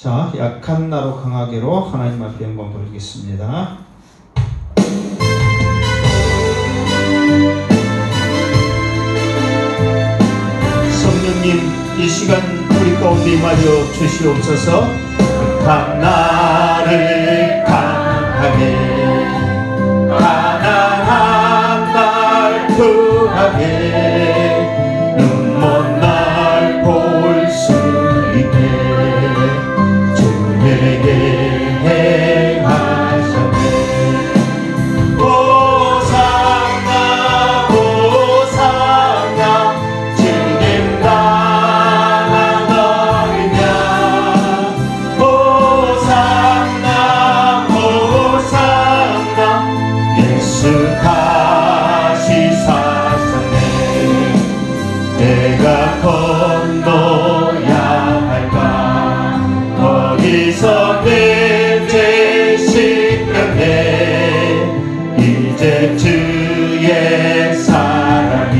자, 약한 나로 강하게로 하나님 앞에 영광 돌리겠습니다. 성령님, 이 시간 우리 가운데 임하여 주시옵소서. 강 나를 강하게, 가난한 날 구하게, 눈먼 날 볼 수 있게 주 내게 행하셨네. 호산나 호산나 주님 강한 어린 양. 호산나 호산나 예수 다시 사셨네. 내가 건너야 할까 어디서 내 죄 씻겼네. 이제 주의 사랑이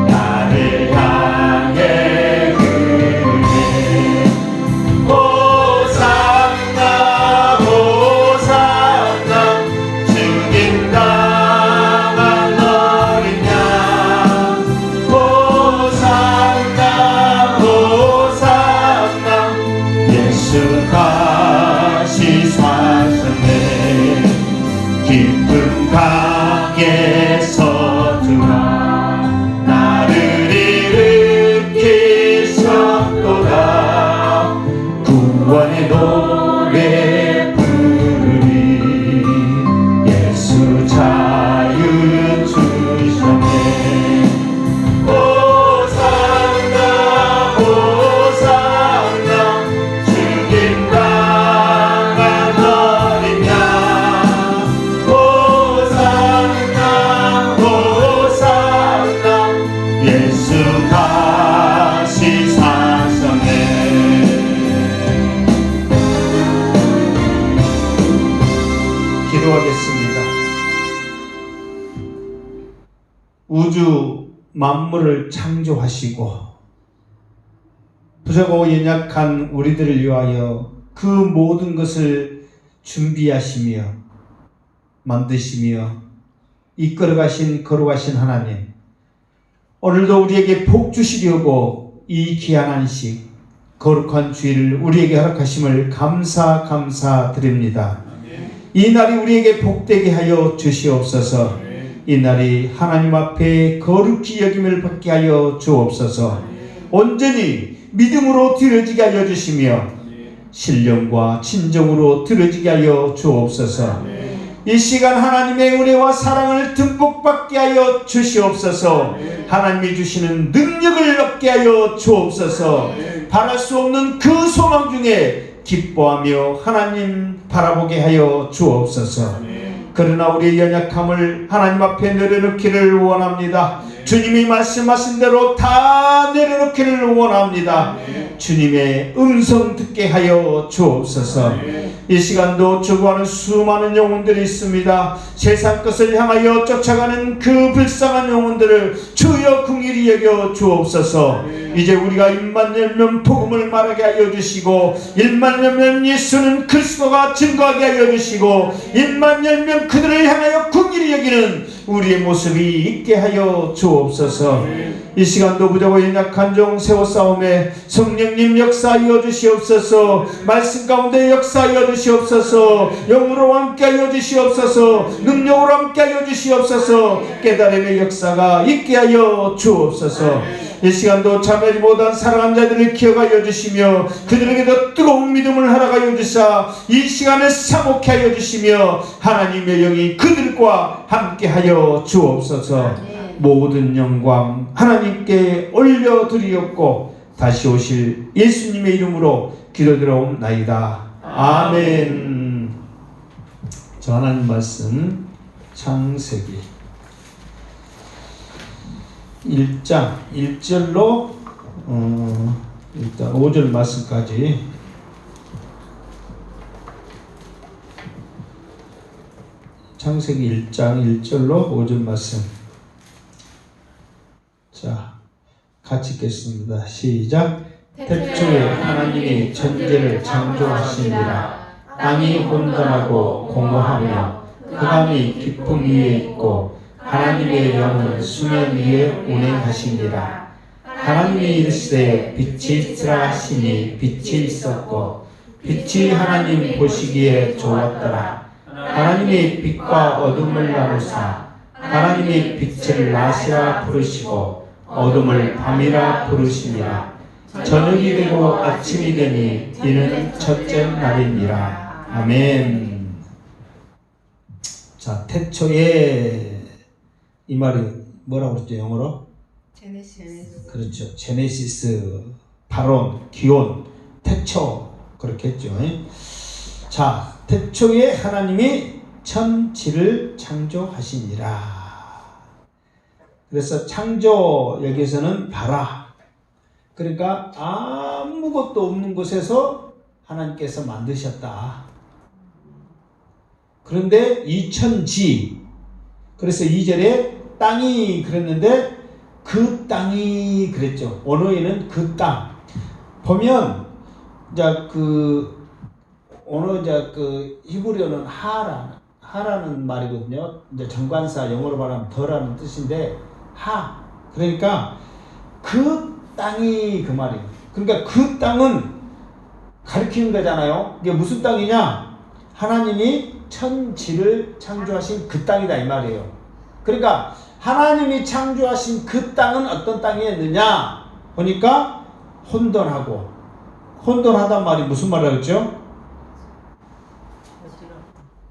나를 향해 흐르네. 호산나 호산나 주님 강한 어린 양. 호산나 호산나 예수 다시 사셨네. 깊은 강에서 주가 나를 일으키셨도다. 구원의 노래 부르리. 예수 자유 주셨네. 호산나 호산나 주님 강한 어린 양. 호산나 호산나 예수 다시 사셨네. 기도하겠습니다. 우주 만물을 창조하시고 부족하고 연약한 우리들을 위하여 그 모든 것을 준비하시며 만드시며 이끌어가신 거룩하신 하나님, 오늘도 우리에게 복 주시려고 이 귀한 안식 거룩한 주일을 우리에게 허락하심을 감사드립니다. 이 날이 우리에게 복되게 하여 주시옵소서. 이 날이 하나님 앞에 거룩히 여김을 받게 하여 주옵소서. 온전히 믿음으로 드려지게 하여 주시며 신령과 진정으로 드려지게 하여 주옵소서. 이 시간 하나님의 은혜와 사랑을 듬뿍 받게 하여 주시옵소서. 하나님이 주시는 능력을 얻게 하여 주옵소서. 바랄 수 없는 그 소망 중에 기뻐하며 하나님 바라보게 하여 주옵소서. 그러나 우리의 연약함을 하나님 앞에 내려놓기를 원합니다. 주님이 말씀하신 대로 다 내려놓기를 원합니다. 주님의 음성 듣게 하여 주옵소서. 이 시간도 추구하는 수많은 영혼들이 있습니다. 세상 것을 향하여 쫓아가는 그 불쌍한 영혼들을 주여 긍휼히 여겨 주옵소서. 이제 우리가 입만 열면 복음을 말하게 하여 주시고, 입만 열면 예수는 그리스도가 증거하게 하여 주시고, 입만 열면 그들을 향하여 긍휼히 여기는 우리의 모습이 있게 하여 주옵소서. 이 시간도 부족하고 연약한 종 세워싸움에 성령님 역사하여 주시옵소서. 말씀 가운데 역사하여 주시옵소서. 영으로 함께하여 주시옵소서. 능력으로 함께하여 주시옵소서. 깨달음의 역사가 있게 하여 주옵소서. 이 시간도 참여하지 못한 사랑한 자들을 기억하여 주시며 그들에게도 뜨거운 믿음을 허락하여 주사 이 시간에 사목케 하여 주시며 하나님의 영이 그들과 함께하여 주옵소서. 모든 영광 하나님께 올려드리옵고 다시 오실 예수님의 이름으로 기도드려옵나이다. 아멘. 저 하나님 말씀 창세기 1장 1절로 일단 5절 말씀까지 창세기 1장 1절로 5절 말씀. 자, 같이 읽겠습니다. 시작. 태초에 하나님이 천지를 창조하시니라. 땅이 혼돈하고 공허하며 흑암이 깊음 위에 있고 하나님의 영은 수면 위에 운행하시니라. 하나님이 이르시되 빛이 있으라 하시니 빛이 있었고 빛이 하나님 보시기에 좋았더라. 하나님이 빛과 어둠을 나누사 하나님이 빛을 낮이라 부르시고 어둠을 밤이라 부르시니라. 저녁이 되고 아침이 되니 이는 첫째 날이니라. 아멘. 자, 태초에 이 말이 뭐라고 그랬죠? 영어로? 제네시스. 그렇죠. 제네시스, 발원, 기원, 태초 그렇게 했죠. 자, 태초에 하나님이 천지를 창조하시니라. 그래서 창조 여기서는 bara. 그러니까 아무것도 없는 곳에서 하나님께서 만드셨다. 그런데 이 천지, 그래서 2절에 땅이 그랬는데 그 땅이 그랬죠. 언어에는 그 땅. 보면 이제 언어 이제 히브리어는 하라는 말이거든요. 이제 정관사 영어로 말하면 더라는 뜻인데 그러니까 그 땅이 그 말이에요. 그러니까 그 땅은 가리키는 거잖아요. 이게 무슨 땅이냐? 하나님이 천지를 창조하신 그 땅이다 이 말이에요. 그러니까 하나님이 창조하신 그 땅은 어떤 땅이었느냐? 보니까 혼돈하고, 혼돈하단 말이 무슨 말이라고 했죠?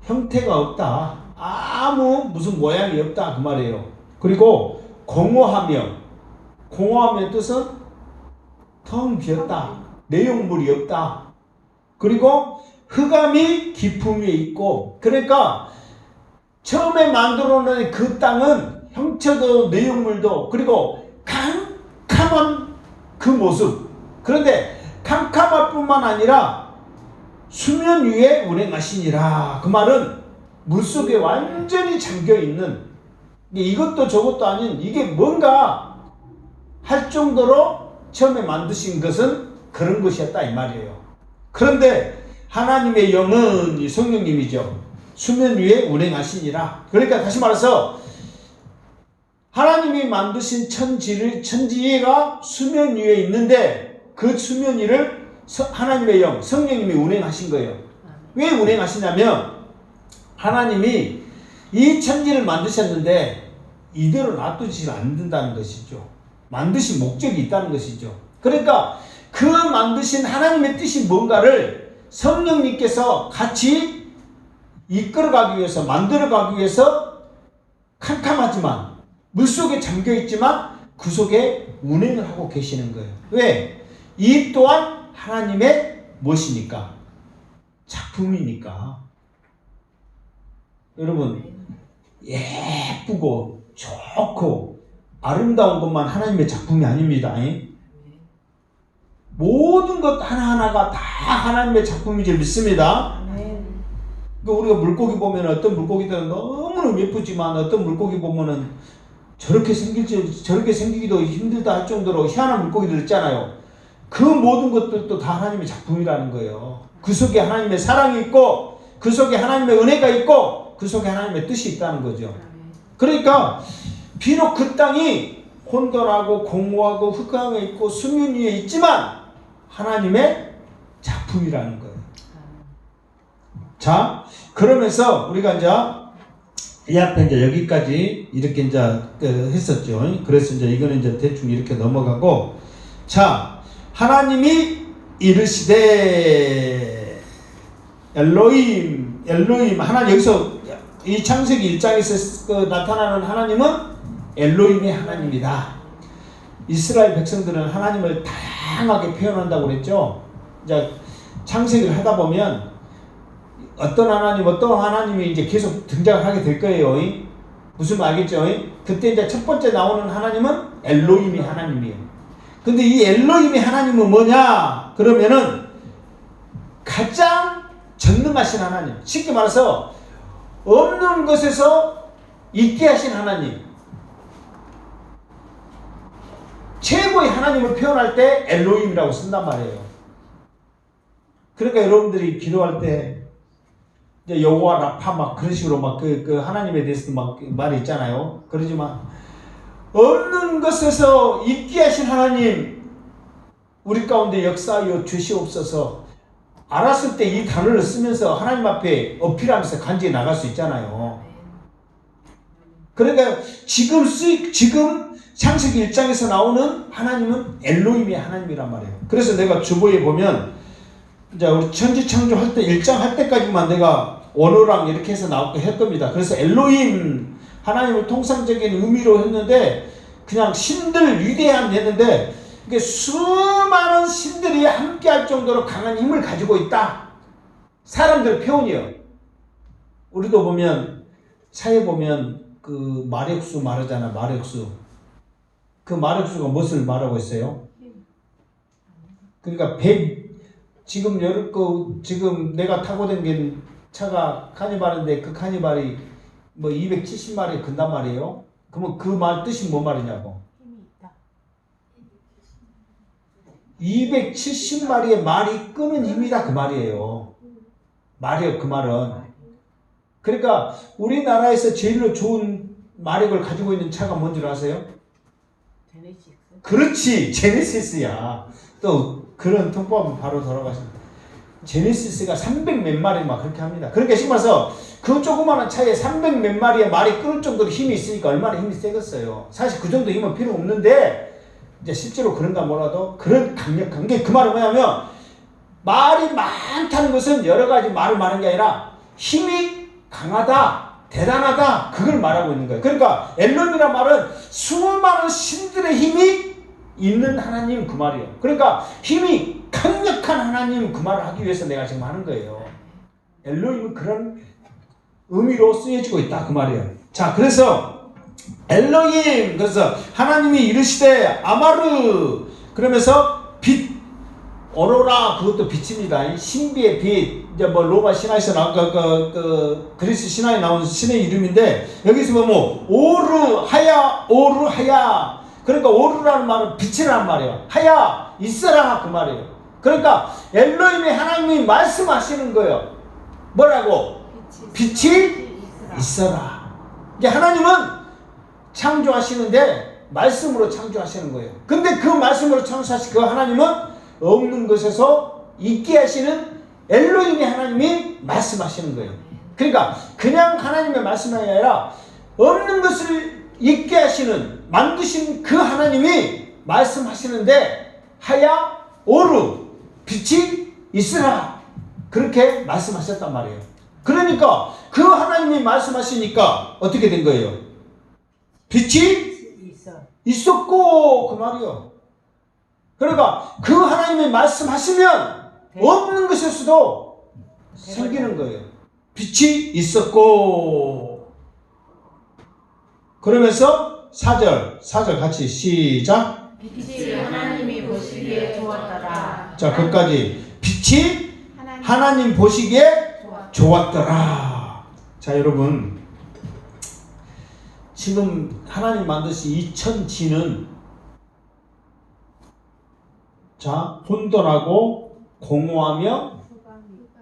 형태가 없다. 아무 무슨 모양이 없다 그 말이에요. 그리고 공허하며 뜻은 텅 비었다. 내용물이 없다. 그리고 흑암이 깊음 위에 있고, 그러니까 처음에 만들어 놓은 그 땅은 형체도 내용물도 그리고 캄캄한 그 모습. 그런데 캄캄할 뿐만 아니라 수면 위에 운행하시니라. 그 말은 물속에 완전히 잠겨있는, 이것도 저것도 아닌, 이게 뭔가 할 정도로 처음에 만드신 것은 그런 것이었다 이 말이에요. 그런데 하나님의 영은 이 성령님이죠. 수면 위에 운행하시니라. 그러니까 다시 말해서 하나님이 만드신 천지가 수면 위에 있는데 그 수면 위를 하나님의 영, 성령님이 운행하신 거예요. 왜 운행하시냐면 하나님이 이 천지를 만드셨는데 이대로 놔두지 않는다는 것이죠. 만드신 목적이 있다는 것이죠. 그러니까 그 만드신 하나님의 뜻이 뭔가를 성령님께서 같이 이끌어가기 위해서, 만들어가기 위해서 캄캄하지만 물속에 잠겨있지만 그 속에 운행을 하고 계시는 거예요. 왜? 이 또한 하나님의 무엇이니까? 작품이니까. 여러분, 예쁘고 좋고 아름다운 것만 하나님의 작품이 아닙니다. 모든 것 하나하나가 다 하나님의 작품인 줄 믿습니다. 그러니까 우리가 물고기 보면 어떤 물고기들은 너무너무 예쁘지만 어떤 물고기 보면은 저렇게 생기기도 힘들다 할 정도로 희한한 물고기들 있잖아요. 그 모든 것들도 다 하나님의 작품이라는 거예요. 그 속에 하나님의 사랑이 있고 그 속에 하나님의 은혜가 있고 그 속에 하나님의 뜻이 있다는 거죠. 그러니까 비록 그 땅이 혼돈하고 공허하고 흑암에 있고 수면 위에 있지만 하나님의 작품이라는 거예요. 자, 그러면서 우리가 이제 이 앞에 이제 여기까지 이렇게 이제 했었죠. 그래서 이제 이거는 이제 대충 이렇게 넘어가고, 자, 하나님이 이르시되 엘로힘 하나님, 여기서 이 창세기 1장에서 나타나는 하나님은 엘로힘의 하나님이다. 이스라엘 백성들은 하나님을 다양하게 표현한다고 그랬죠. 이제 창세기를 하다 보면 어떤 하나님이 이제 계속 등장을 하게 될 거예요. 무슨 말 알겠죠? 그때 이제 첫 번째 나오는 하나님은 엘로힘이 하나님이에요. 근데 이 엘로힘의 하나님은 뭐냐? 그러면은 가장 전능하신 하나님. 쉽게 말해서 없는 것에서 있게 하신 하나님. 최고의 하나님을 표현할 때 엘로힘이라고 쓴단 말이에요. 그러니까 여러분들이 기도할 때 이제 여호와 라파 막 그런 식으로 막 그 하나님에 대해서 막 말이 있잖아요. 그러지만 없는 것에서 있게 하신 하나님 우리 가운데 역사하여 주시옵소서. 알았을 때 이 단어를 쓰면서 하나님 앞에 어필하면서 간절히 나갈 수 있잖아요. 그러니까 지금 창세기 1장에서 나오는 하나님은 엘로힘의 하나님이란 말이에요. 그래서 내가 주보에 보면 이제 우리 천지창조 할 때 1장 할 때까지만 내가 원어랑 이렇게 해서 나올 할 겁니다. 그래서 엘로힘 하나님을 통상적인 의미로 했는데 그냥 신들 위대한 했는데 이게 수많은 신들이 함께할 정도로 강한 힘을 가지고 있다. 사람들 표현이요. 우리도 보면 사회 보면 그 마력수 말하잖아. 마력수. 그 마력수가 무엇을 말하고 있어요? 그러니까 지금 지금 내가 타고 다니는 차가 카니발인데 그 카니발이 뭐 270마리 근단 말이에요. 그러면 그 말 뜻이 뭔 말이냐고. 270마리의 말이 끄는 힘이다 그 말이에요. 마력 그 말은. 그러니까 우리나라에서 제일로 좋은 마력을 가지고 있는 차가 뭔 줄 아세요? 제네시스. 그렇지, 제네시스야. 또 그런 통보하면 바로 돌아가십니다. 제네시스가 300 몇 마리 막 그렇게 합니다. 그러니까 지금 와서 그 조그마한 차에 300 몇 마리의 말이 끄는 정도로 힘이 있으니까 얼마나 힘이 세겠어요. 사실 그 정도 힘은 필요 없는데 이제 실제로 그런가 몰라도 그런 강력한 게 그 말은 뭐냐면 말이 많다는 것은 여러 가지 말을 말하는 게 아니라 힘이 강하다, 대단하다 그걸 말하고 있는 거예요. 그러니까 엘론이란 말은 수많은 신들의 힘이 있는 하나님 그 말이에요. 그러니까 힘이 강력한 하나님 그 말을 하기 위해서 내가 지금 하는 거예요. 엘로힘은 그런 의미로 쓰여지고 있다 그 말이에요. 자, 그래서 엘로힘 그래서 하나님이 이르시되 아마르 그러면서 빛 오로라 그것도 빛입니다. 신비의 빛 이제 뭐 로마 신화에서 나온 그리스 신화에 나온 신의 이름인데 여기서 보면 오르 하야 그러니까 오르라는 말은 빛이라는 말이에요. 하야 있어라 그 말이에요. 그러니까 엘로힘의 하나님이 말씀하시는 거예요. 뭐라고? 빛이 있어라. 이게 하나님은 창조하시는데 말씀으로 창조하시는 거예요. 근데 그 말씀으로 창조하신 그 하나님은 없는 것에서 있게 하시는 엘로힘의 하나님이 말씀하시는 거예요. 그러니까 그냥 하나님의 말씀이 아니라 없는 것을 있게 하시는 만드신 그 하나님이 말씀하시는데 하야 오르 빛이 있으라 그렇게 말씀하셨단 말이에요. 그러니까 그 하나님이 말씀하시니까 어떻게 된 거예요? 빛이 있었고 그 말이요. 그러니까 그 하나님이 말씀하시면 없는 것에서도 생기는 거예요. 빛이 있었고 그러면서 4절 같이 시작. 빛이 하나님이 보시기에 좋았더라. 자, 거기까지. 빛이 하나님 보시기에 좋았더라. 자, 여러분 지금 하나님 만드신 이천지는 자, 혼돈하고 공허하며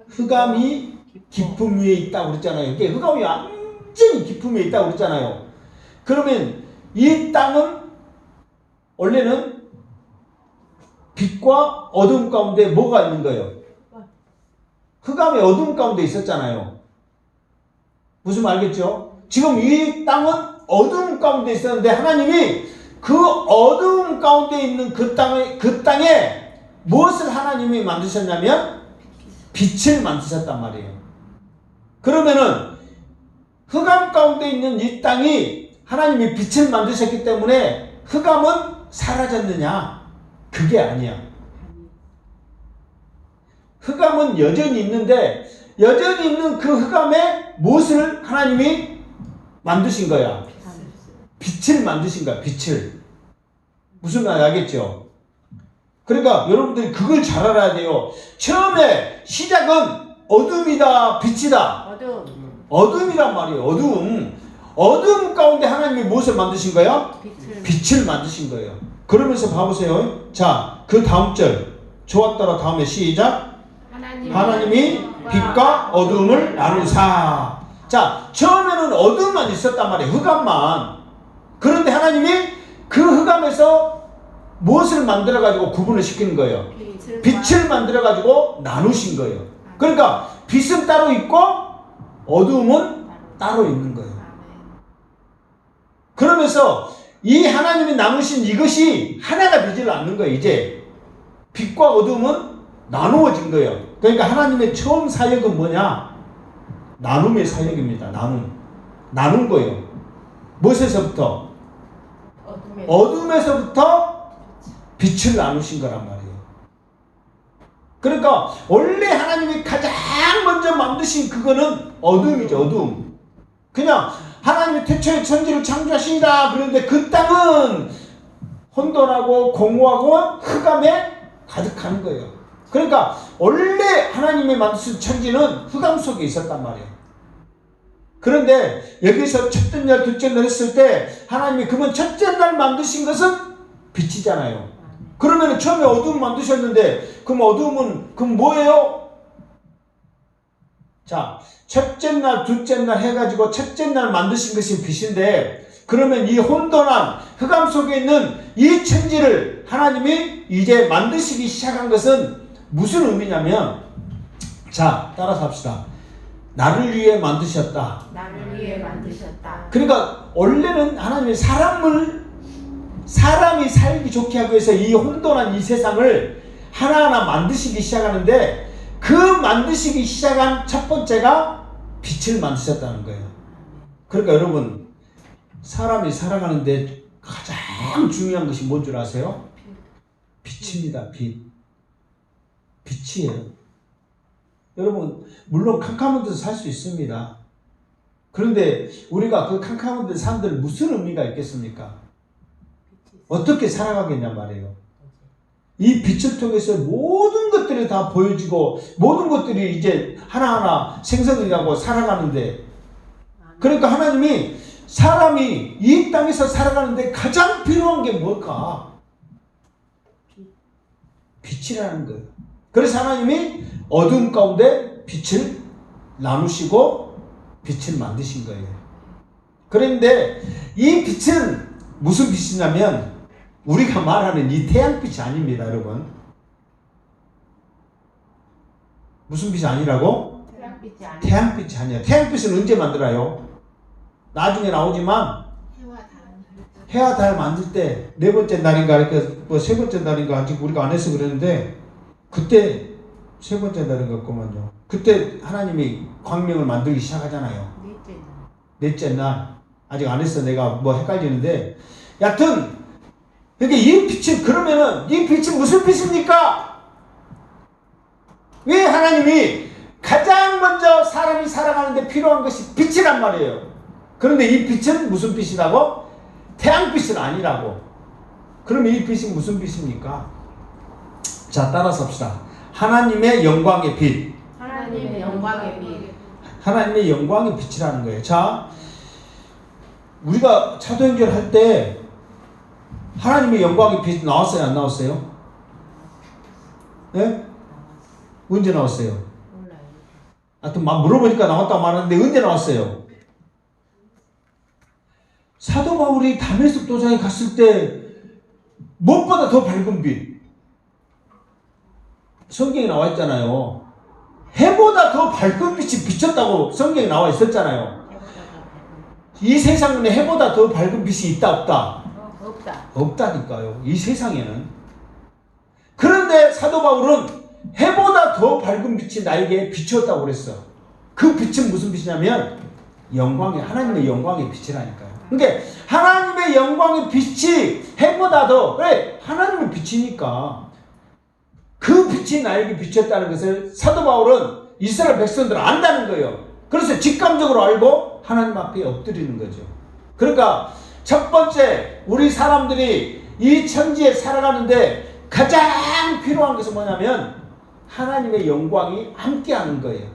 흑암이 깊음 위에 있다고 그랬잖아요. 이게 흑암이 완전히 깊음 위에 있다고 그랬잖아요. 그러면 이 땅은 원래는 빛과 어둠 가운데 뭐가 있는 거예요? 흑암의 어둠 가운데 있었잖아요. 무슨 말 알겠죠? 지금 이 땅은 어둠 가운데 있었는데 하나님이 그 어두움 가운데 있는 그 땅에 무엇을 하나님이 만드셨냐면 빛을 만드셨단 말이에요. 그러면은 흑암 가운데 있는 이 땅이 하나님이 빛을 만드셨기 때문에 흑암은 사라졌느냐? 그게 아니야. 흑암은 여전히 있는데 여전히 있는 그 흑암에 무엇을 하나님이 만드신 거야? 빛을 만드신 거야. 빛을. 무슨 말인지 알겠죠? 그러니까 여러분들이 그걸 잘 알아야 돼요. 처음에 시작은 어둠이다 빛이다. 어둠이란 말이에요. 어둠 가운데 하나님이 무엇을 만드신 거야? 빛을 만드신 거예요. 그러면서 봐보세요. 자, 그 다음 절 좋았더라 다음에 시작. 하나님이 빛과 어둠을 나누사. 자, 처음에는 어둠만 있었단 말이에요. 흑암만. 그런데 하나님이 그 흑암에서 무엇을 만들어 가지고 구분을 시키는 거예요? 빛을 만들어 가지고 나누신 거예요. 그러니까 빛은 따로 있고 어둠은 따로 있는 거예요. 그러면서 이 하나님이 나누신 이것이 하나가 되질 않는 거예요. 이제 빛과 어둠은 나누어진 거예요. 그러니까 하나님의 처음 사역은 뭐냐? 나눔의 사역입니다. 나눈 거예요. 무엇에서부터? 어둠에서부터 빛을 나누신 거란 말이에요. 그러니까 원래 하나님이 가장 먼저 만드신 그거는 어둠이죠. 어둠. 그냥 하나님이 태초에 천지를 창조하신다 그런데 그 땅은 혼돈하고 공허하고 흑암에 가득한 거예요. 그러니까 원래 하나님이 만드신 천지는 흑암 속에 있었단 말이에요. 그런데 여기서 첫째 날 둘째 날 했을 때 하나님이 그러면 첫째 날 만드신 것은 빛이잖아요. 그러면 처음에 어둠 만드셨는데 그럼 어둠은 그럼 뭐예요? 자, 첫째 날 둘째 날 해가지고 첫째 날 만드신 것이 빛인데 그러면 이 혼돈한 흑암 속에 있는 이 천지를 하나님이 이제 만드시기 시작한 것은 무슨 의미냐면, 자, 따라서 합시다. 나를 위해 만드셨다. 나를 위해 만드셨다. 그러니까 원래는 하나님이 사람이 살기 좋게 하기 위해서 이 혼돈한 이 세상을 하나하나 만드시기 시작하는데 그 만드시기 시작한 첫 번째가 빛을 만드셨다는 거예요. 그러니까 여러분, 사람이 살아가는데 가장 중요한 것이 뭔 줄 아세요? 빛입니다. 빛이에요. 여러분, 물론 캄캄한 데서 살 수 있습니다. 그런데 우리가 그 캄캄한 데 사람들 무슨 의미가 있겠습니까? 어떻게 살아가겠냐 말이에요. 이 빛을 통해서 모든 것들이 다 보여지고 모든 것들이 이제 하나하나 생성이 가고 살아가는데, 그러니까 하나님이 사람이 이 땅에서 살아가는데 가장 필요한 게 뭘까? 빛이라는 거예요. 그래서 하나님이 어둠 가운데 빛을 나누시고 빛을 만드신 거예요. 그런데 이 빛은 무슨 빛이냐면 우리가 말하는 이 태양빛이 아닙니다, 여러분. 무슨 빛이 아니라고? 태양빛이 아니라. 태양빛이 아니에요. 태양빛은 언제 만들어요? 나중에 나오지만 해와 달 만들 때 네 번째 날인가 이렇게 세 번째 날인가 아직 우리가 안 해서 그러는데 그때 세 번째 날인가 그만요. 그때 하나님이 광명을 만들기 시작하잖아요. 넷째 날 아직 안 했어. 내가 뭐 헷갈리는데 여하튼 그러니까 이 빛은 그러면은 이 빛은 무슨 빛입니까? 왜 하나님이 가장 먼저 사람이 살아가는데 필요한 것이 빛이란 말이에요. 그런데 이 빛은 무슨 빛이라고? 태양빛은 아니라고. 그러면 이 빛이 무슨 빛입니까? 자, 따라서 합시다. 하나님의 영광의 빛. 하나님의 영광의 빛. 하나님의 영광의 빛이라는 거예요. 자, 우리가 사도행전 할 때 하나님의 영광의 빛 나왔어요? 안 나왔어요? 예? 언제 나왔어요? 몰라요. 하여튼 막 물어보니까 나왔다고 말하는데 언제 나왔어요? 사도 바울이 다메섹 도상에 갔을 때 무엇보다 더 밝은 빛. 성경에 나와 있잖아요. 해보다 더 밝은 빛이 비쳤다고 성경에 나와 있었잖아요. 이 세상에 해보다 더 밝은 빛이 있다 없다? 없다. 없다니까요. 이 세상에는. 그런데 사도 바울은 해보다 더 밝은 빛이 나에게 비추었다고 그랬어. 그 빛은 무슨 빛이냐면 하나님의 영광의 빛이라니까요. 그러니까 하나님의 영광의 빛이 해보다 더, 그래, 하나님의 빛이니까 그 빛이 나에게 비쳤다는 것을 사도 바울은 이스라엘 백성들은 안다는 거예요. 그래서 직감적으로 알고 하나님 앞에 엎드리는 거죠. 그러니까 첫 번째, 우리 사람들이 이 천지에 살아가는데 가장 필요한 것은 뭐냐면 하나님의 영광이 함께하는 거예요.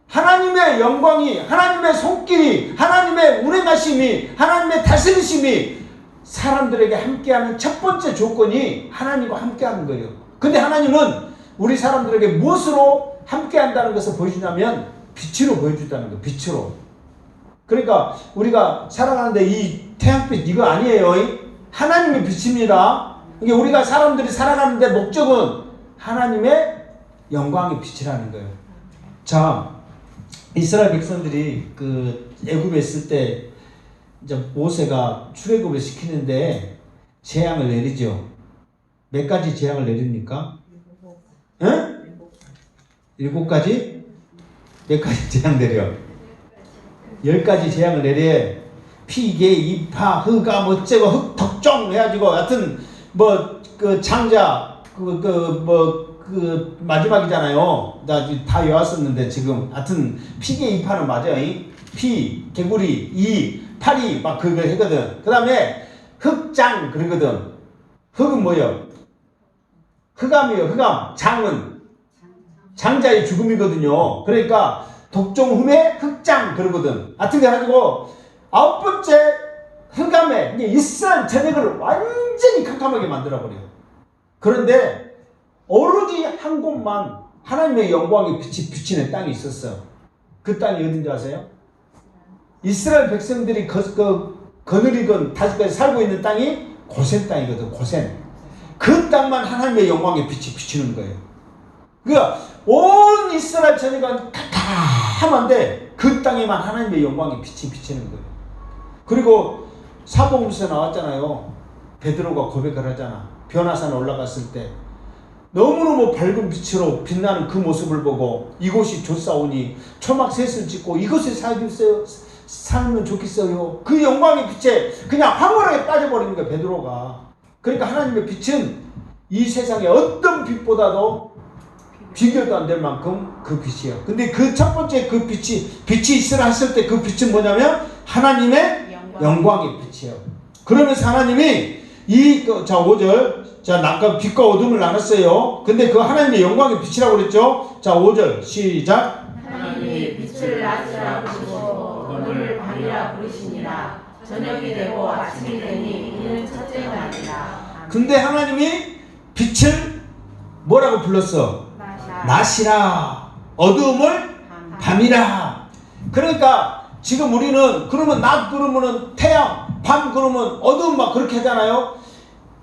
하나님의 영광이, 하나님의 손길이, 하나님의 운행하심이, 하나님의 다스리심이 사람들에게 함께하는 첫 번째 조건이 하나님과 함께하는 거예요. 근데 하나님은 우리 사람들에게 무엇으로 함께한다는 것을 보여주냐면 빛으로 보여준다는 거예요. 빛으로. 그러니까 우리가 살아가는데 이 태양빛 이거 아니에요. 하나님의 빛입니다. 이게 우리가 사람들이 살아가는데 목적은 하나님의 영광의 빛이라는 거예요. 자, 이스라엘 백성들이 그 애굽에 있을 때 이제 모세가 출애굽을 시키는데 재앙을 내리죠. 몇 가지 재앙을 내립니까? 응? 7가지? 몇 가지 재앙 내려? 10가지 재앙을 내려. 피개, 이파, 흑암, 어째고 흑덕종 해가지고 하여튼 뭐 그 장자 그 마지막이잖아요. 나 다 외웠었는데 지금 하여튼 피개, 이파는 맞아요. 피, 개구리, 이, 파리 막 그거 했거든. 그 다음에 흑장 그러거든. 흑은 뭐예요? 흑암이에요. 흑암. 장은 장자의 죽음이거든요. 그러니까 독종 흠에 흑장 그러거든. 하여튼 그래가지고 9번째 흑암에 이스라엘 전역을 완전히 캄캄하게 만들어버려요. 그런데 오로지 한 곳만 하나님의 영광의 빛이 비치는 땅이 있었어. 그 땅이 어딘지 아세요? 이스라엘 백성들이 거느리건 다시까지 살고 있는 땅이 고센 땅이거든. 고센. 그 땅만 하나님의 영광의 빛이 비치는 거예요. 그러니까 온 이스라엘 전역은 캄캄한데 그 땅에만 하나님의 영광의 빛이 비치는 거예요. 그리고 사복음서에 나왔잖아요. 베드로가 고백을 하잖아. 변화산에 올라갔을 때 너무너무 밝은 빛으로 빛나는 그 모습을 보고 이곳이 좋사오니 초막셋을 짓고 이곳에 살면 좋겠어요. 그 영광의 빛에 그냥 황홀하게 빠져버리는 거야, 베드로가. 그러니까 하나님의 빛은 이 세상의 어떤 빛보다도 비교도 안 될 만큼 그 빛이에요. 근데 그 첫 번째 그 빛이 있으라 했을 때 그 빛은 뭐냐면 하나님의 영광의 빛이에요. 그러면서 하나님이 자 5절 자 아까 빛과 어둠을 나눴어요. 근데 그 하나님의 영광의 빛이라고 그랬죠. 자 5절 시작. 하나님이 빛을 낮이라 부르시고 어둠을 밤이라 부르시니라. 저녁이 되고 아침이 되니 이는 첫째가 아니라. 근데 하나님이 빛을 뭐라고 불렀어? 낮이라. 어두움을 밤이라. 그러니까 지금 우리는 그러면 낮 그러면은 태양, 밤 그러면 어두움 막 그렇게 하잖아요.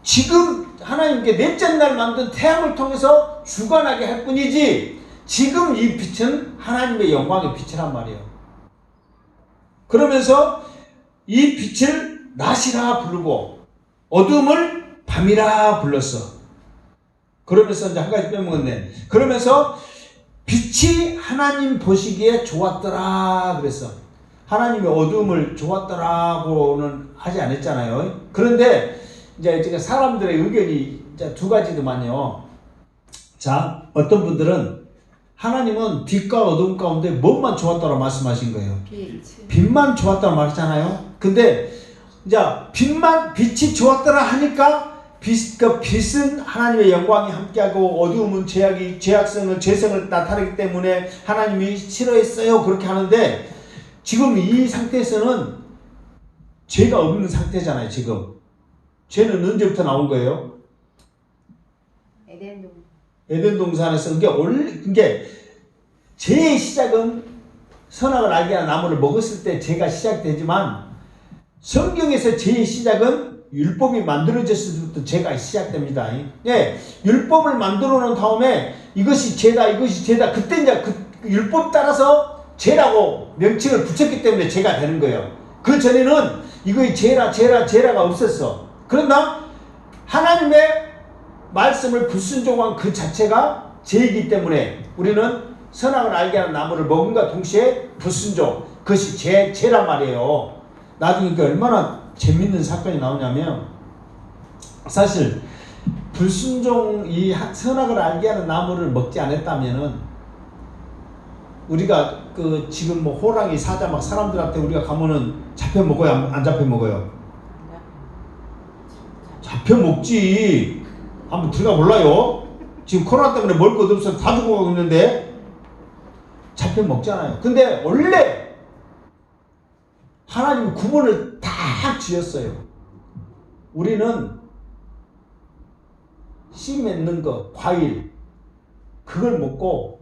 지금 하나님께 넷째 날 만든 태양을 통해서 주관하게 할 뿐이지 지금 이 빛은 하나님의 영광의 빛이란 말이에요. 그러면서 이 빛을 낮이라 부르고 어둠을 밤이라 불렀어. 그러면서 이제 한 가지 빼먹었네. 그러면서 빛이 하나님 보시기에 좋았더라 그랬어. 하나님의 어둠을 좋았더라고는 하지 않았잖아요. 그런데 이제 사람들의 의견이 이제 두 가지더만요. 자, 어떤 분들은 하나님은 빛과 어둠 가운데 뭐만 좋았다고 말씀하신 거예요. 빛만 좋았다고 말했잖아요. 근데 이제 빛이 좋았더라 하니까 빛은 하나님의 영광이 함께하고 어두움은 죄성을 나타내기 때문에 하나님이 싫어했어요. 그렇게 하는데 지금 이 상태에서는 죄가 없는 상태잖아요. 지금 죄는 언제부터 나온 거예요? 에덴 동산에서 그게 죄의 시작은 선악을 알게 하는 나무를 먹었을 때 죄가 시작되지만 성경에서 죄의 시작은 율법이 만들어졌을 때부터 죄가 시작됩니다. 예, 율법을 만들어 놓은 다음에 이것이 죄다 그때 이제 그 율법 따라서 죄라고 명칭을 붙였기 때문에 죄가 되는 거예요. 그 전에는 이거의 죄라가 없었어. 그러나 하나님의 말씀을 불순종한 그 자체가 죄이기 때문에 우리는 선악을 알게 하는 나무를 먹음과 동시에 불순종, 그것이 죄란 말이에요. 나중에 얼마나 재밌는 사건이 나오냐면 사실 불순종 이 선악을 알게 하는 나무를 먹지 않았다면은 우리가 지금 뭐 호랑이 사자 막 사람들한테 우리가 가면은 잡혀 먹어요? 안 잡혀 먹어요? 잡혀 먹지. 한번 들어가 몰라요. 지금 코로나 때문에 먹을 것도 없어서 다 죽어가고 있는데 잡혀 먹잖아요. 근데 원래 하나님이 구분을 딱 지었어요. 우리는 씨 맺는 거, 과일, 그걸 먹고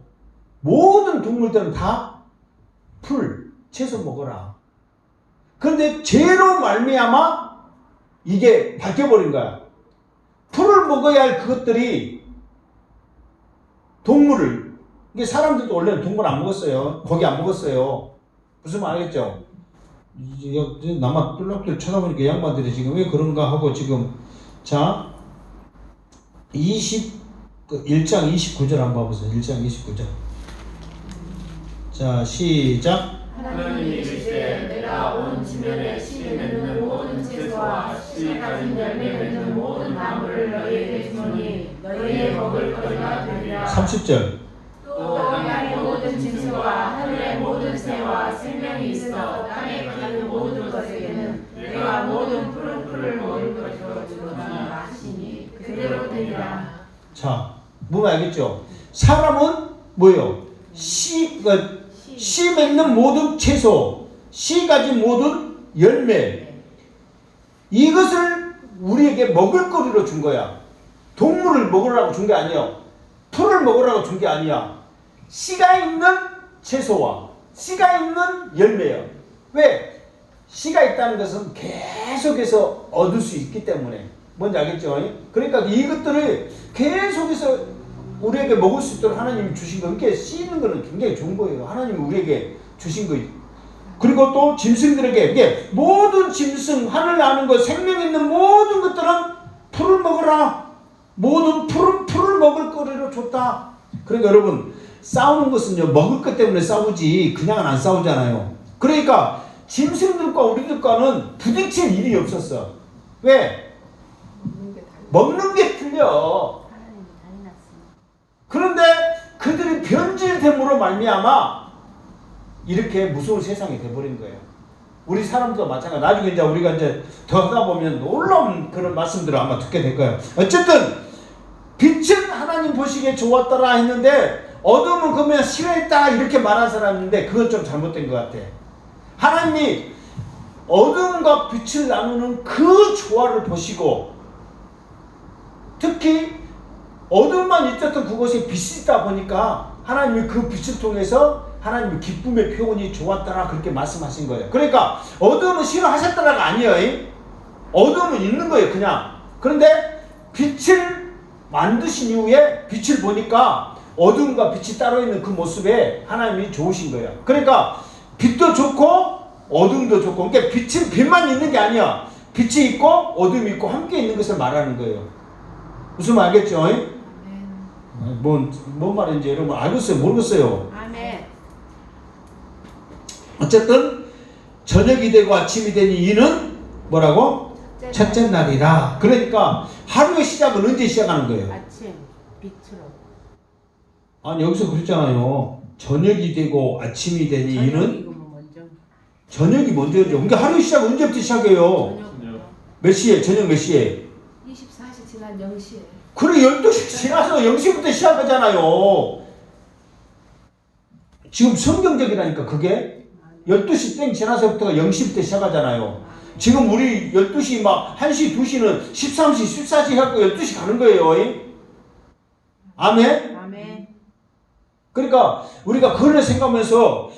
모든 동물들은 다 풀, 채소 먹어라. 그런데 죄로 말미암아 이게 바뀌어버린 거야. 풀을 먹어야 할 그것들이 동물을, 이게 사람들도 원래는 동물 안 먹었어요. 고기 안 먹었어요. 무슨 말 알겠죠? 나만 뚫락뚫락 쳐다보니까 양반들이 지금 왜 그런가 하고 지금, 자, 1장 29절 한번 봐보세요. 1장 29절. 자, 시작. 하나님이 이르시되 내가 온 지면에 씨 맺는 모든 채소와 씨 가진 열매 맺는 모든 나무를 너희에게 주노니 너희의 먹을 거리가 되리라. 30절. 또 땅의 모든 짐승과 하늘의 모든 새와 생명이 있어 땅에 가는 모든 것에게는 내가 모든 푸른 풀을 먹을 것으로 주노라 하시니 그대로 되리라. 자, 뭐가 알겠죠? 사람은 뭐요? 씨 맺는 모든 채소, 씨 가진 모든 열매, 이것을 우리에게 먹을 거리로 준 거야. 동물을 먹으라고 준 게 아니야. 풀을 먹으라고 준 게 아니야. 씨가 있는 채소와 씨가 있는 열매야. 왜? 씨가 있다는 것은 계속해서 얻을 수 있기 때문에. 뭔지 알겠죠? 그러니까 이것들을 계속해서 우리에게 먹을 수 있도록 하나님이 주신 거, 이렇게 씨는 거는 굉장히 좋은 거예요. 하나님이 우리에게 주신 거. 그리고 또 짐승들에게, 이게 모든 짐승, 하늘 나는 것, 생명 있는 모든 것들은 풀을 먹어라. 모든 풀을 먹을 거리로 줬다. 그러니까 여러분, 싸우는 것은요, 먹을 것 때문에 싸우지 그냥은 안 싸우잖아요. 그러니까 짐승들과 우리들과는 부딪힐 일이 없었어. 왜? 먹는 게 틀려. 그런데 그들이 변질됨으로 말미암아 이렇게 무서운 세상이 돼버린 거예요. 우리 사람도 마찬가지. 나중에 이제 우리가 이제 더 하다 보면 놀라운 그런 말씀들을 아마 듣게 될 거예요. 어쨌든 빛은 하나님 보시기에 좋았더라 했는데 어둠은 그러면 싫어했다 이렇게 말한 사람인데 그건 좀 잘못된 것 같아. 하나님이 어둠과 빛을 나누는 그 조화를 보시고, 특히 어둠만 있었던 그곳에 빛이 있다 보니까 하나님이 그 빛을 통해서 하나님의 기쁨의 표현이 좋았더라 그렇게 말씀하신 거예요. 그러니까 어둠은 싫어하셨더라가 아니에요. 어둠은 있는 거예요, 그냥. 그런데 빛을 만드신 이후에 빛을 보니까 어둠과 빛이 따로 있는 그 모습에 하나님이 좋으신 거예요. 그러니까 빛도 좋고 어둠도 좋고, 그러니까 빛은 빛만 있는 게 아니야. 빛이 있고 어둠이 있고 함께 있는 것을 말하는 거예요. 무슨 말 알겠죠? 뭔 말인지 여러분 알겠어요? 모르겠어요? 아멘. 어쨌든 저녁이 되고 아침이 되니 이는 뭐라고? 첫째 날이라. 그러니까 하루의 시작은 언제 시작하는 거예요? 아침 빛으로. 아니 여기서 그랬잖아요. 저녁이 되고 아침이 되니 이는 저녁이 먼저죠. 그러니까 하루의 시작 언제부터 시작해요? 몇 시에? 저녁 몇 시에? 24시 지난 0시에. 그래 12시 지나서 0시부터 시작하잖아요. 지금 성경적이라니까 그게 12시 땡 지나서부터가 0시부터 시작하잖아요. 지금 우리 12시 막 1시 2시는 13시 14시 해갖고 12시 가는 거예요. 아멘? 아멘. 그러니까 우리가 그걸 생각하면서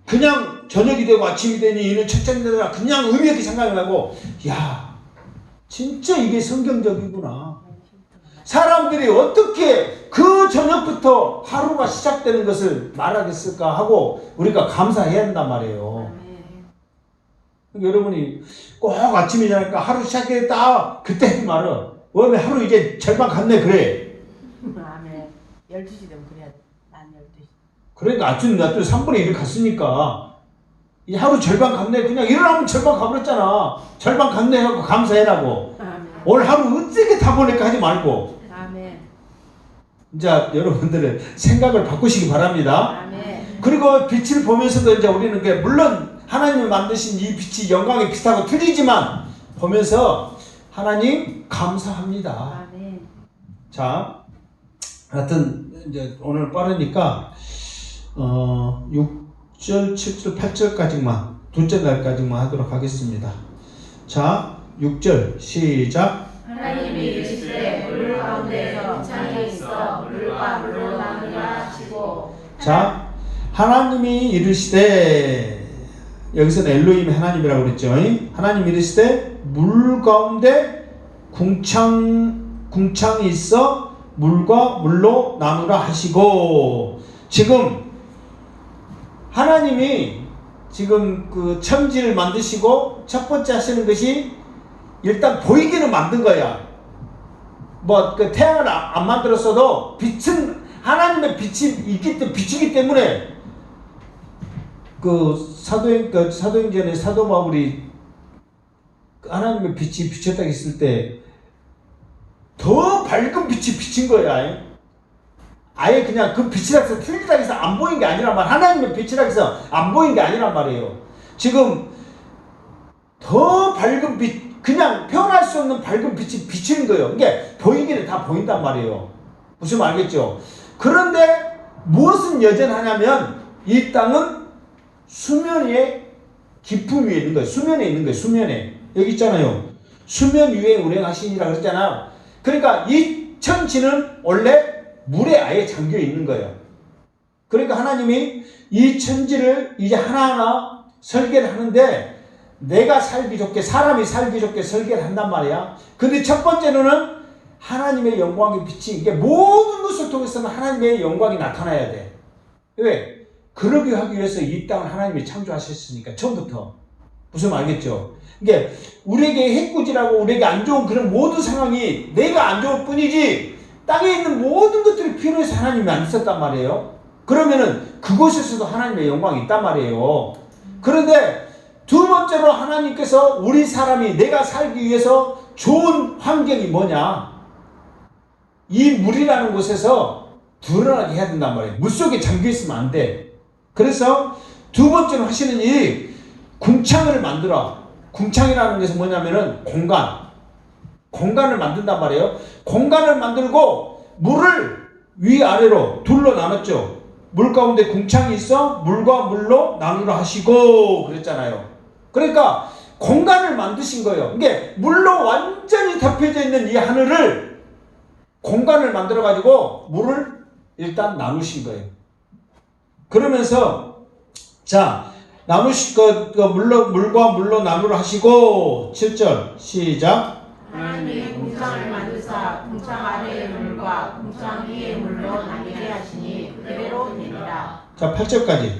그냥 저녁이 되고 아침이 되니 이는 첫째 날이라 그냥 의미 없게 생각을 하고, 야 진짜 이게 성경적이구나. 사람들이 어떻게 그 저녁부터 하루가 시작되는 것을 말하겠을까 하고 우리가 감사해야 한단 말이에요. 그러니까 여러분이 꼭 아침이 지나니까 하루 시작했다 그때 하지 말아. 왜 하루 이제 절반 갔네 그래. 아멘. 12시 되면 그래야 난 12시. 그러니까 아침 3분의 1을 갔으니까 이 하루 절반 갔네. 그냥 일어나면 절반 가버렸잖아. 절반 갔네 하고 감사해라고. 아멘. 오늘 하루 어떻게 다 보낼까 하지 말고. 아멘. 이제 여러분들은 생각을 바꾸시기 바랍니다. 아멘. 그리고 빛을 보면서도 이제 우리는 게 물론 하나님이 만드신 이 빛이 영광의 빛하고 틀리지만 보면서 하나님 감사합니다. 아멘. 자, 하여튼 이제 오늘 빠르니까 6절, 7절, 8절까지만 둘째 날까지만 하도록 하겠습니다. 자, 6절 시작. 하나님이 이르시되 물 가운데에서 창이 있어 물과 물로 나누라 하시고. 자, 하나님이 이르시되, 여기서는 엘로힘 하나님이라고 그랬죠. 하나님이 이르시되 물 가운데 궁창이 있어 물과 물로 나누라 하시고. 지금 하나님이 지금 그 천지를 만드시고 첫 번째 하시는 것이 일단 보이기는 만든 거야. 뭐 그 태양을 안 만들었어도 빛은 하나님의 빛이 있기 때문에, 비치기 때문에 그 사도행전에 사도 바울이 하나님의 빛이 비쳤다 했을 때 더 밝은 빛이 비친 거야. 아예 그냥 그 빛이라 해서 틀리다 해서 안 보인 게 아니란 말, 하나님의 빛이라 해서 안 보인 게 아니란 말이에요. 지금 더 밝은 빛, 그냥 표현할 수 없는 밝은 빛이 비치는 거예요. 이게 보이기는 다 보인단 말이에요. 무슨 말 알겠죠? 그런데 무엇은 여전하냐면 이 땅은 수면 위에 깊음 위에 있는 거예요. 수면에 있는 거예요. 수면에. 여기 있잖아요. 수면 위에 운행하시니라 그랬잖아요. 그러니까 이 천지는 원래 물에 아예 잠겨 있는 거예요. 그러니까 하나님이 이 천지를 이제 하나하나 설계를 하는데 내가 살기 좋게, 사람이 살기 좋게 설계를 한단 말이야. 근데 첫 번째로는 하나님의 영광의 빛이, 이게 모든 것을 통해서는 하나님의 영광이 나타나야 돼. 왜? 그러기 하기 위해서 이 땅을 하나님이 창조하셨으니까, 처음부터. 무슨 말 알겠죠? 이게 우리에게 해코지라고 우리에게 안 좋은 그런 모든 상황이 내가 안 좋을 뿐이지 땅에 있는 모든 것들이 필요해서 하나님이 안 있었단 말이에요. 그러면은 그곳에서도 하나님의 영광이 있단 말이에요. 그런데 두 번째로 하나님께서 우리 사람이 내가 살기 위해서 좋은 환경이 뭐냐? 이 물이라는 곳에서 드러나게 해야 된단 말이에요. 물속에 잠겨있으면 안 돼. 그래서 두 번째로 하시는 일이 궁창을 만들어. 궁창이라는 것은 뭐냐면은 공간을 만든단 말이에요. 공간을 만들고 물을 위아래로 둘로 나눴죠. 물 가운데 궁창이 있어 물과 물로 나누라 하시고 그랬잖아요. 그러니까 공간을 만드신 거예요. 이게 물로 완전히 덮여져 있는 이 하늘을 공간을 만들어 가지고 물을 일단 나누신 거예요. 그러면서 자, 물과 물로 나누라 하시고. 7절 시작. 하나님이 궁창을 만드사 궁창 아래의 물과 궁창 위의 물로 나뉘게 하시니 그대로 되니라. 자, 8절까지.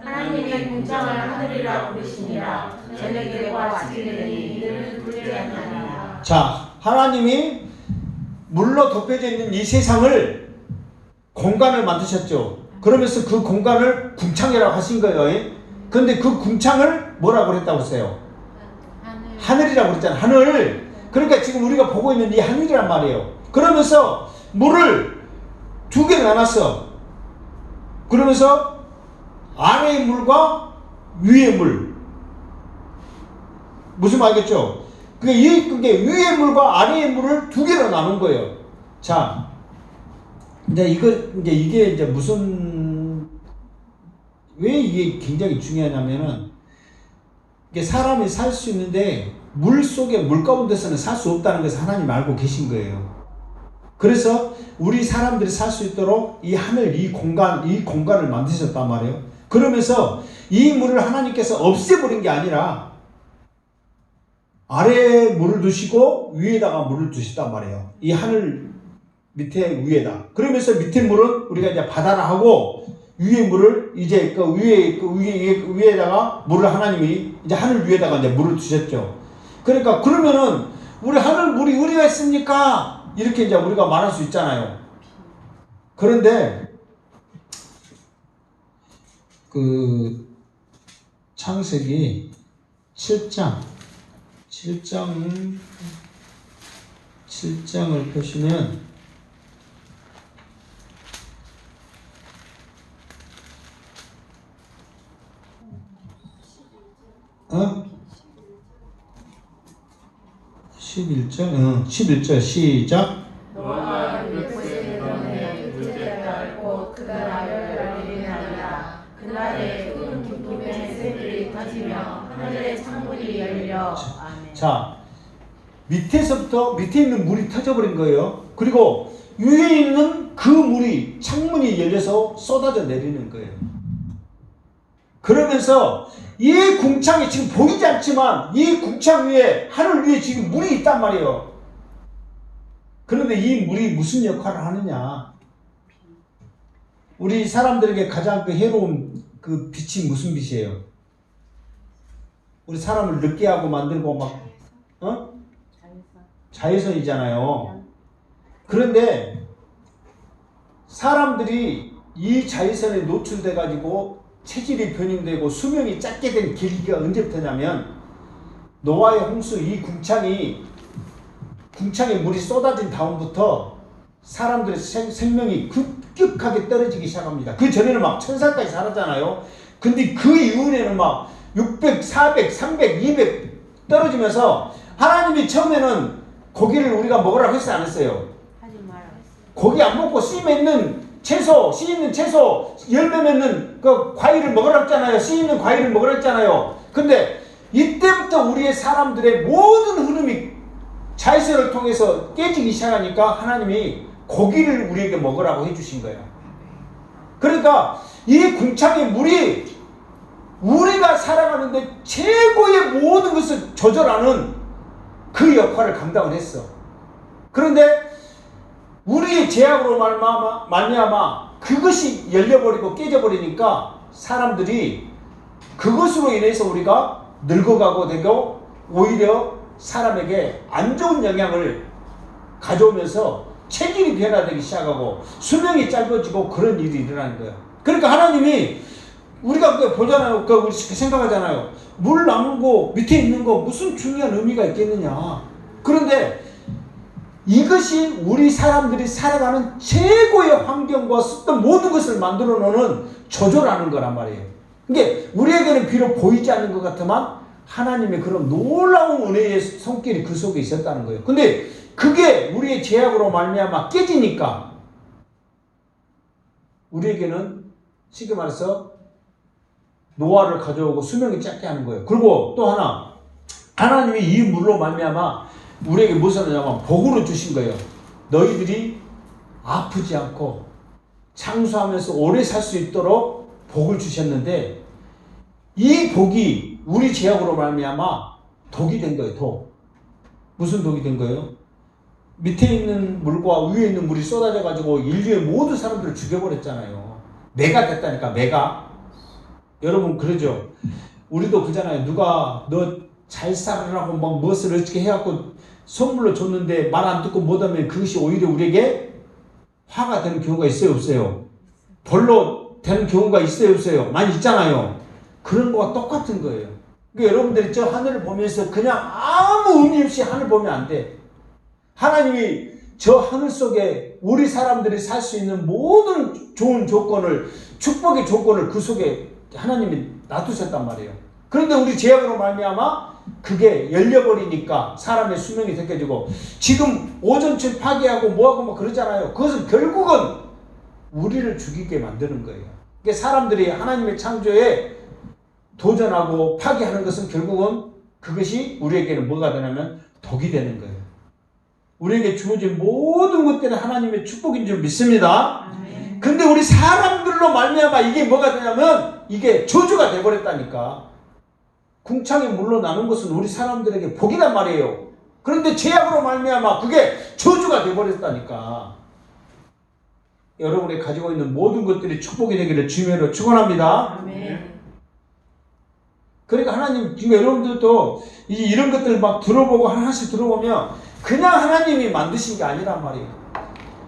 하나님이 궁창을 하늘이라 부르시니라. 저녁이래와 아침이래니 이들은 불지 않나니라. 자, 하나님이 물로 덮여져 있는 이 세상을 공간을 만드셨죠. 그러면서 그 공간을 궁창이라고 하신 거예요. 근데 그 궁창을 뭐라고 그랬다고 했어요? 하늘이라고 그랬잖아요. 하늘. 그러니까 지금 우리가 보고 있는 이 하늘이란 말이에요. 그러면서 물을 두 개 나눴어. 그러면서 아래의 물과 위의 물. 무슨 말이겠죠? 그게 위의 물과 아래의 물을 두 개로 나눈 거예요. 자, 이제 이게 왜 이게 굉장히 중요하냐면은, 이게 사람이 살 수 있는데 물 속에, 물 가운데서는 살 수 없다는 것을 하나님 알고 계신 거예요. 그래서 우리 사람들이 살 수 있도록 이 하늘, 이 공간을 만드셨단 말이에요. 그러면서 이 물을 하나님께서 없애버린 게 아니라 아래에 물을 두시고 위에다가 물을 두셨단 말이에요. 이 하늘 밑에 위에다. 그러면서 밑에 물은 우리가 이제 바다라 하고, 위에 물을 이제 위에다가 물을 하나님이 이제 하늘 위에다가 이제 물을 두셨죠. 그러니까 그러면은 우리 하늘 물이 어디가 있습니까? 이렇게 이제 우리가 말할 수 있잖아요. 그런데 그 창세기 7장을 보시면 어? 11절 시작. 노아가 율법에 들어오니 둘째 달 곧 그가 나를 열리나니라. 그날에 큰 기쁨의 새들이 터지며 하늘의 창문이 열려. 아멘. 자, 밑에서부터 밑에 있는 물이 터져버린 거예요. 그리고 위에 있는 그 물이 창문이 열려서 쏟아져 내리는 거예요. 그러면서 이 궁창이 지금 보이지 않지만 이 궁창 위에 하늘 위에 지금 물이 있단 말이에요. 그런데 이 물이 무슨 역할을 하느냐? 우리 사람들에게 가장 그 해로운 그 빛이 무슨 빛이에요? 우리 사람을 늦게 하고 만들고 막 자외선이잖아요. 그런데 사람들이 이 자외선에 노출돼 가지고 체질이 변형되고 수명이 짧게 된 계기가 언제부터냐면 노아의 홍수 이 궁창에 물이 쏟아진 다음부터 사람들의 생명이 급격하게 떨어지기 시작합니다. 그 전에는 막 1000살까지 살았잖아요. 근데 그 이후에는 막 600, 400, 300, 200 떨어지면서 하나님이 처음에는 고기를 우리가 먹으라고 했어요, 안 했어요? 하지 마라. 고기 안 먹고 씨 있는 채소, 열매 맺는 그 과일을 먹으라고 했잖아요. 씨 있는 과일을 먹으라고 했잖아요. 근데 이때부터 우리의 사람들의 모든 흐름이 자외선을 통해서 깨지기 시작하니까 하나님이 고기를 우리에게 먹으라고 해주신 거예요. 그러니까 이 궁창의 물이 우리가 살아가는데 최고의 모든 것을 조절하는 그 역할을 감당을 했어. 그런데 우리의 죄악으로 말미암아 그것이 열려버리고 깨져버리니까 사람들이 그것으로 인해서 우리가 늙어가고 되고 오히려 사람에게 안 좋은 영향을 가져오면서 체질이 변화되기 시작하고 수명이 짧아지고 그런 일이 일어나는 거예요. 그러니까 하나님이 우리가 보잖아요. 우리 생각하잖아요. 물 남은 거 밑에 있는 거 무슨 중요한 의미가 있겠느냐. 그런데 이것이 우리 사람들이 살아가는 최고의 환경과 어떤 모든 것을 만들어 놓는 조절하는 거란 말이에요. 이게 우리에게는 비록 보이지 않는 것 같지만 하나님의 그런 놀라운 은혜의 손길이 그 속에 있었다는 거예요. 근데 그게 우리의 죄악으로 말미암아 깨지니까 우리에게는 쉽게 말해서 노화를 가져오고 수명이 짧게 하는 거예요. 그리고 또 하나, 하나님이 이 물로 말미암아 우리에게 무엇을 하냐면 복으로 주신 거예요. 너희들이 아프지 않고 장수하면서 오래 살 수 있도록 복을 주셨는데 이 복이 우리 죄악으로 말미암아 독이 된 거예요. 독. 무슨 독이 된 거예요? 밑에 있는 물과 위에 있는 물이 쏟아져 가지고 인류의 모든 사람들을 죽여버렸잖아요. 매가 됐다니까. 매가. 여러분 그러죠. 우리도 그잖아요. 누가 너 잘 살으라고 막 무엇을 어떻게 해갖고 선물로 줬는데 말 안 듣고 못하면 그것이 오히려 우리에게 화가 되는 경우가 있어요, 없어요? 벌로 되는 경우가 있어요, 없어요? 많이 있잖아요. 그런 거와 똑같은 거예요. 그러니까 여러분들이 저 하늘을 보면서 그냥 아무 의미 없이 하늘 보면 안 돼. 하나님이 저 하늘 속에 우리 사람들이 살 수 있는 모든 좋은 조건을, 축복의 조건을 그 속에 하나님이 놔두셨단 말이에요. 그런데 우리 죄악으로 말미암아 그게 열려버리니까 사람의 수명이 벗겨지고 지금 오존층 파괴하고 뭐하고 뭐 그러잖아요. 그것은 결국은 우리를 죽이게 만드는 거예요. 그러니까 사람들이 하나님의 창조에 도전하고 파괴하는 것은 결국은 그것이 우리에게는 뭐가 되냐면 독이 되는 거예요. 우리에게 주어진 모든 것들은 하나님의 축복인 줄 믿습니다. 근데 우리 사람들로 말미암아 이게 뭐가 되냐면 이게 저주가 돼버렸다니까. 궁창에 물로 나눈 것은 우리 사람들에게 복이란 말이에요. 그런데 죄악으로 말미암아 그게 저주가 돼버렸다니까. 여러분이 가지고 있는 모든 것들이 축복이 되기를 주님으로 축원합니다. 아멘. 그러니까 하나님 지금 여러분들도 이제 이런 것들 막 들어보고 하나씩 들어보면 그냥 하나님이 만드신 게 아니란 말이에요.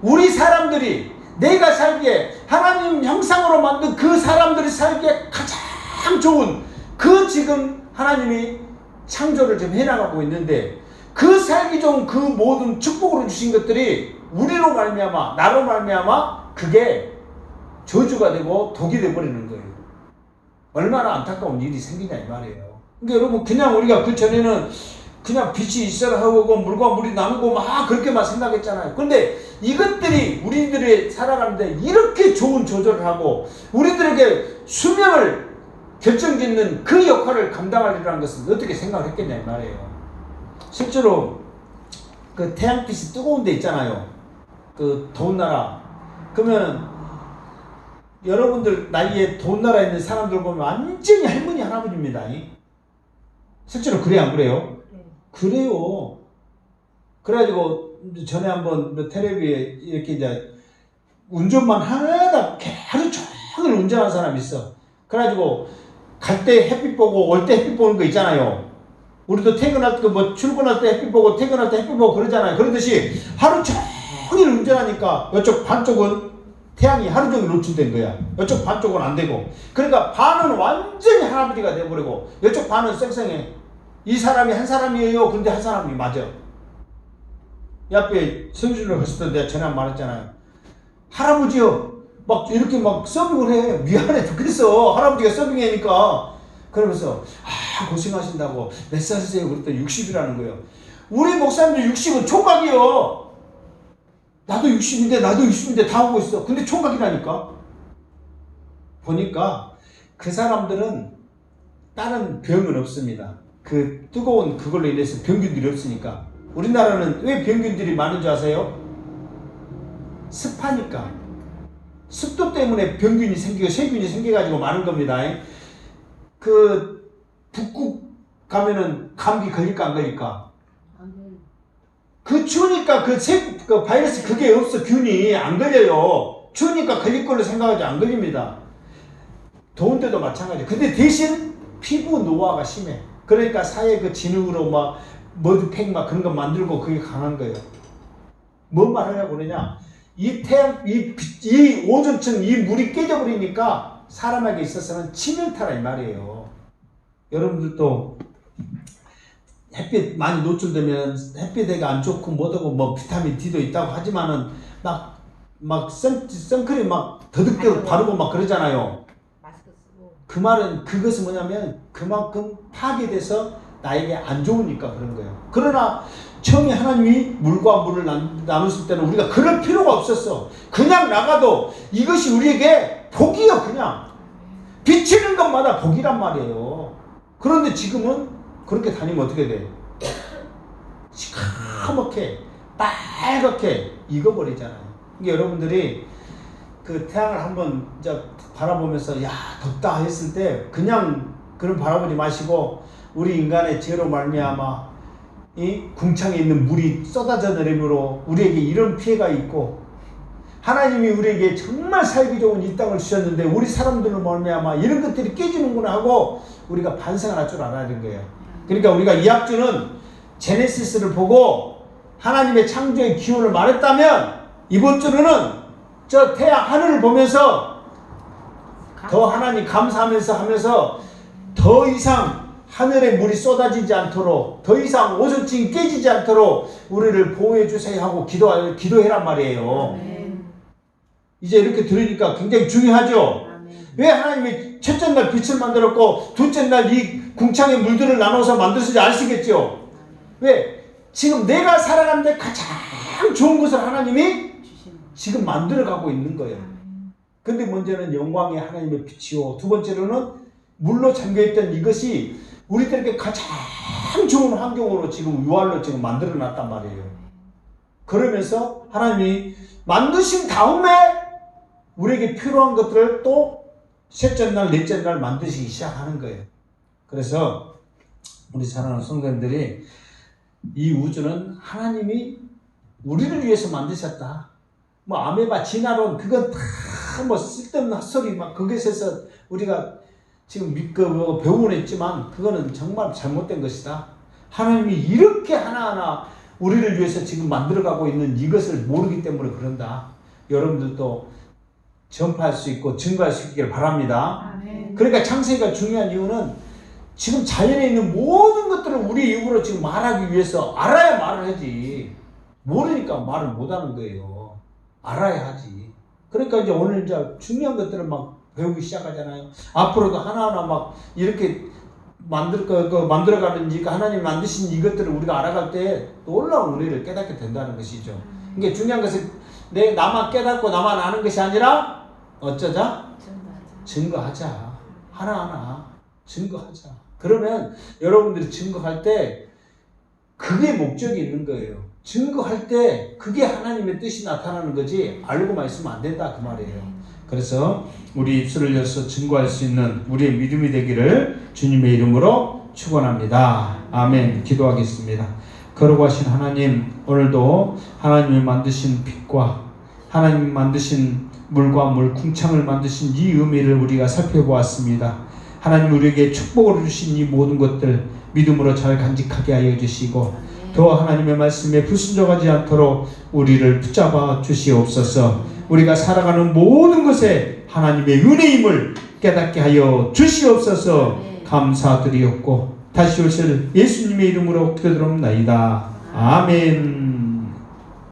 우리 사람들이 내가 살기에 하나님 형상으로 만든 그 사람들이 살기에 가장 좋은 그 지금 하나님이 창조를 좀 해나가고 있는데 그 살기 좋은 그 모든 축복으로 주신 것들이 우리로 말미암아 나로 말미암아 그게 저주가 되고 독이 되어버리는 거예요. 얼마나 안타까운 일이 생기냐 이 말이에요. 그러니까 여러분 그냥 우리가 그 전에는 그냥 빛이 있어라 하고 물과 물이 나누고 막 그렇게만 생각했잖아요. 근데 이것들이 우리들이 살아가는데 이렇게 좋은 조절을 하고 우리들에게 수명을 결정짓는 그 역할을 감당하리라는 것은 어떻게 생각을 했겠냐 이 말이에요. 실제로 그 태양빛이 뜨거운 데 있잖아요. 그 더운 나라. 그러면 여러분들 나이에 더운 나라에 있는 사람들 보면 완전히 할머니 할아버지입니다. 실제로 그래 안 그래요? 그래요. 그래가지고 전에 한번 텔레비에 이렇게 이제 운전만 하다 하루 종일 운전하는 사람이 있어. 그래가지고 갈 때 햇빛 보고 올 때 햇빛 보는 거 있잖아요. 우리도 퇴근할 때 뭐 출근할 때 햇빛 보고 퇴근할 때 햇빛 보고 그러잖아요. 그러듯이 하루 종일 운전하니까 이쪽 반쪽은 태양이 하루 종일 노출된 거야. 이쪽 반쪽은 안 되고. 그러니까 반은 완전히 할아버지가 돼버리고 이쪽 반은 쌩쌩해. 이 사람이 한 사람이에요. 근데 한 사람이 맞아. 옆에 성주를 갔을 때 내가 전에 말했잖아요. 할아버지요. 막 이렇게 막 서빙을 해. 미안해 죽겠어. 할아버지가 서빙하니까. 그러면서 고생하신다고 몇 살이세요? 그랬더니 60이라는 거예요. 우리 목사님들 60은 총각이요. 나도 60인데 다 오고 있어. 근데 총각이라니까. 보니까 그 사람들은 다른 병은 없습니다. 그 뜨거운 그걸로 인해서 병균들이 없으니까. 우리나라는 왜 병균들이 많은 줄 아세요? 습하니까. 습도 때문에 병균이 생기고 세균이 생겨가지고 많은 겁니다. 그 북극 가면은 감기 걸릴까 안 걸릴까? 그 추우니까 그 바이러스 그게 없어. 균이 안 걸려요. 추우니까 걸릴 걸로 생각하지 안 걸립니다. 더운데도 마찬가지. 근데 대신 피부 노화가 심해. 그러니까 사회 그 진흙으로 막 머드팩 막 그런 거 만들고 그게 강한 거예요. 뭔 말하려고 그러냐? 이 오존층 이 물이 깨져버리니까 사람에게 있어서는 치명타라 이 말이에요. 여러분들도 햇빛 많이 노출되면 햇빛에가 안 좋고 뭐하고 뭐 비타민 D도 있다고 하지만은 막 선크림 막 더듬게 바르고 막 그러잖아요. 그 말은 그것은 뭐냐면 그만큼 파괴돼서 나에게 안 좋으니까 그런 거예요. 그러나 처음에 하나님이 물과 물을 나눴을 때는 우리가 그럴 필요가 없었어. 그냥 나가도 이것이 우리에게 복이요. 그냥 비치는 것마다 복이란 말이에요. 그런데 지금은 그렇게 다니면 어떻게 돼? 시커멓게 빨갛게 익어버리잖아요. 그러니까 여러분들이 그 태양을 한번 바라보면서 야 덥다 했을 때 그냥 그런 바라보지 마시고 우리 인간의 죄로 말미암아 이 궁창에 있는 물이 쏟아져 내림으로 우리에게 이런 피해가 있고 하나님이 우리에게 정말 살기 좋은 이 땅을 주셨는데 우리 사람들로 말미암아 이런 것들이 깨지는구나 하고 우리가 반성을 할 줄 알아야 되는 거예요. 그러니까 우리가 이학주는 제네시스를 보고 하나님의 창조의 기원을 말했다면 이번 주로는 저 태양 하늘을 보면서 더 하나님 감사하면서 더 이상 하늘에 물이 쏟아지지 않도록 더 이상 오존층이 깨지지 않도록 우리를 보호해 주세요 하고 기도해란 말이에요. 이제 이렇게 들으니까 굉장히 중요하죠. 왜 하나님이 첫째 날 빛을 만들었고 둘째 날 이 궁창의 물들을 나눠서 만드는지 아시겠죠? 왜? 지금 내가 살아가는데 가장 좋은 것을 하나님이 지금 만들어가고 있는 거예요. 근데 먼저는 영광의 하나님의 빛이요. 두 번째로는 물로 잠겨있던 이것이 우리들에게 가장 좋은 환경으로 지금 유활로 지금 만들어 놨단 말이에요. 그러면서 하나님이 만드신 다음에 우리에게 필요한 것들을 또 셋째 날, 넷째 날 만드시기 시작하는 거예요. 그래서 우리 사랑하는 성도님들이 이 우주는 하나님이 우리를 위해서 만드셨다. 뭐 아메바, 진화론 그건 다 뭐 쓸데없는 헛소리 막 그것에서 우리가 지금 배우곤 했지만 그거는 정말 잘못된 것이다. 하나님이 이렇게 하나하나 우리를 위해서 지금 만들어가고 있는 이것을 모르기 때문에 그런다. 여러분들도 전파할 수 있고 증거할 수 있기를 바랍니다. 아멘. 그러니까 창세기가 중요한 이유는 지금 자연에 있는 모든 것들을 우리 입으로 지금 말하기 위해서 알아야 말을 하지. 모르니까 말을 못하는 거예요. 알아야 하지. 그러니까 이제 오늘 이제 중요한 것들을 막 배우기 시작하잖아요. 앞으로도 하나하나 막 이렇게 만들어가는 하나님 만드신 이것들을 우리가 알아갈 때 놀라운 은혜를 깨닫게 된다는 것이죠. 이게 중요한 것은 나만 깨닫고 나만 아는 것이 아니라 어쩌자? 증거하자. 하나하나 증거하자. 그러면 여러분들이 증거할 때 그게 목적이 있는 거예요. 증거할 때 그게 하나님의 뜻이 나타나는 거지 알고만 있으면 안 된다 그 말이에요. 그래서 우리 입술을 열어서 증거할 수 있는 우리의 믿음이 되기를 주님의 이름으로 축원합니다. 아멘. 기도하겠습니다. 거룩하신 하나님, 오늘도 하나님이 만드신 빛과 하나님이 만드신 물과 물, 궁창을 만드신 이 의미를 우리가 살펴보았습니다. 하나님 우리에게 축복을 주신 이 모든 것들 믿음으로 잘 간직하게 하여 주시고 더 하나님의 말씀에 불순종하지 않도록 우리를 붙잡아 주시옵소서. 우리가 살아가는 모든 것에 하나님의 은혜임을 깨닫게 하여 주시옵소서. 감사드리옵고 다시 오실 예수님의 이름으로 기도드립나이다. 아멘.